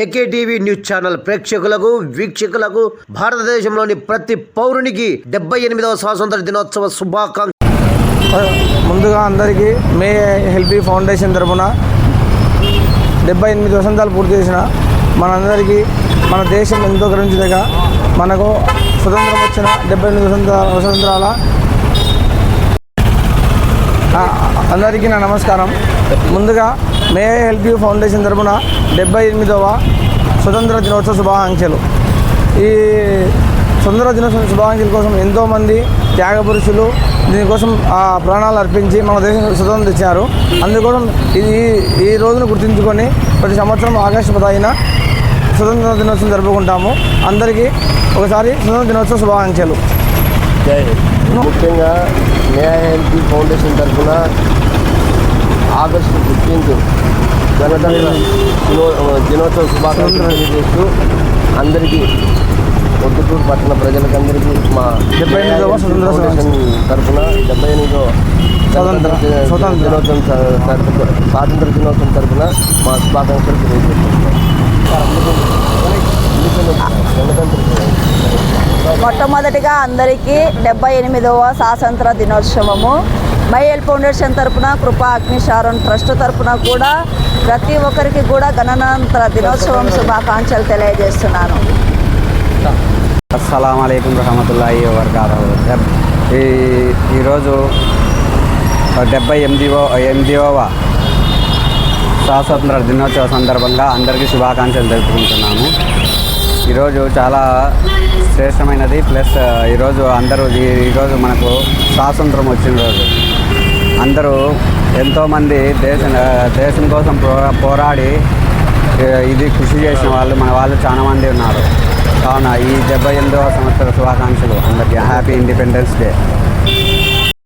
AKTV news channel ప్రేక్షకులకు వీక్షకులకు భారతదేశంలోని ప్రతి పౌరునికి 78వ స్వాతంత్ర దినోత్సవ శుభాకాంక్షలు. ముందుగా అందరికీ మే హెల్పీ ఫౌండేషన్ తరఫున 78 వసంతాలు పూర్తి చేసిన మనందరికీ మన దేశం ఎంతో గర్వించదగా మనకు స్వతంత్రం వచ్చిన 78 వసంతాల అందరికీ నా నమస్కారం. ముందుగా మే హెల్ప్ యూ ఫౌండేషన్ తరఫున 78వ స్వతంత్ర దినోత్సవ శుభాకాంక్షలు. ఈ స్వతంత్ర దినోత్సవ శుభాకాంక్షల కోసం ఎంతోమంది త్యాగ పురుషులు దీనికోసం ప్రాణాలు అర్పించి మన దేశం స్వతంత్రం తెచ్చారు. అందుకోసం ఈ రోజును గుర్తుంచుకొని ప్రతి సంవత్సరం ఆగస్టు 10న స్వతంత్ర దినోత్సవం జరుపుకుంటాము. అందరికీ ఒకసారి స్వతంత్ర దినోత్సవ శుభాకాంక్షలు. ముఖ్యంగా మే హెల్ప్ ఫౌండేషన్ తరఫున ఆగస్టు 15 గణతంత్ర దినోత్సవ శుభాకాంక్షలు తెలియజేస్తూ అందరికీ పొద్దుటూరు పట్టణ ప్రజలకందరికీ మా 78వ ఫౌండేషన్ తరఫున 78వ స్వాతంత్ర దినోత్సవం తరఫున మా శుభాకాంక్షలు తెలియజేస్తున్నాం. మొట్టమొదటిగా అందరికీ 78వ స్వాతంత్ర దినోత్సవము మై హెల్ప్ ఫౌండేషన్ తరఫున కృపా అగ్నిశారం ట్రస్ట్ తరఫున కూడా ప్రతి ఒక్కరికి కూడా గణతంత్ర దినోత్సవం శుభాకాంక్షలు తెలియజేస్తున్నాను. అస్సలాము అలైకుం రహమతుల్లాహి వబరకాతుహు. ఈరోజు 78వ స్వాతంత్ర దినోత్సవ సందర్భంగా అందరికీ శుభాకాంక్షలు తెలుపుకుంటున్నాము. ఈరోజు చాలా శ్రేష్టమైనది. ప్లస్ ఈరోజు ఈరోజు మనకు స్వాతంత్రం వచ్చిన రోజు. అందరూ ఎంతోమంది దేశం కోసం పోరాడి ఇది కృషి చేసిన వాళ్ళు మన వాళ్ళు చాలా మంది ఉన్నారు. కావున ఈ 78వ సంవత్సర శుభాకాంక్షలు అందరికీ. Happy independence day.